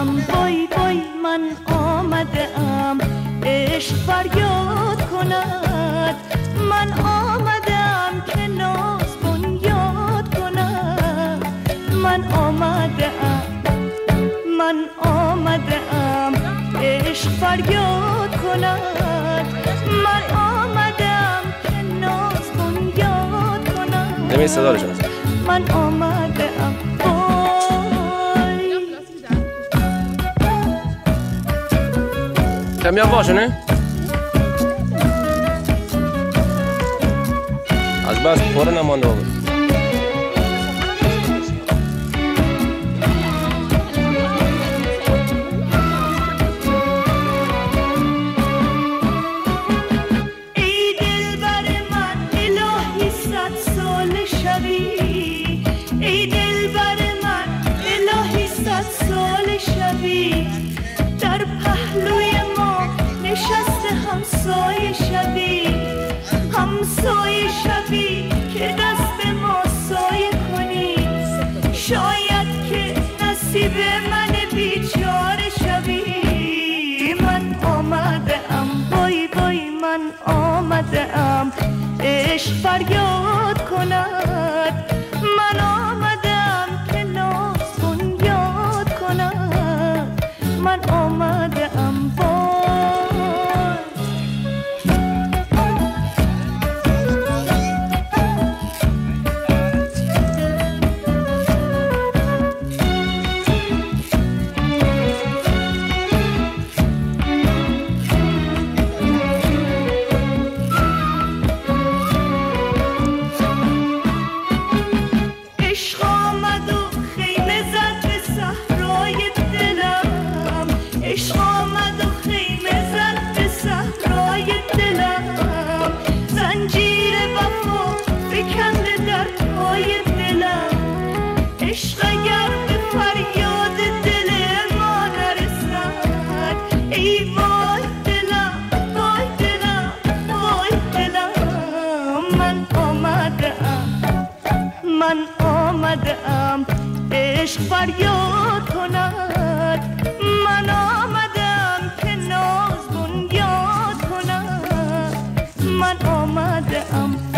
ام وای وای من آمده ام عشق فریاد کند من آمده ام که ناز بنیاد کند من آمده ام عشق فریاد کند من آمده ام که ناز بنیاد کند نمی صدا رو شناسم من آمده ام Kan jag vara så nu? Alltså bara på den här måndagen. در پهلوی ما نشسته همسایه شبی که دست ما سایه کنی شاید که نصیب من بیچاره شوی من آمده ام وای وای من آمده ام عشق فریاد کند من آمده ام که ناز بنیاد کند من آمده ام من آمده ام عشق فریاد کند من آمده ام که ناز بنیاد کند من آمده ام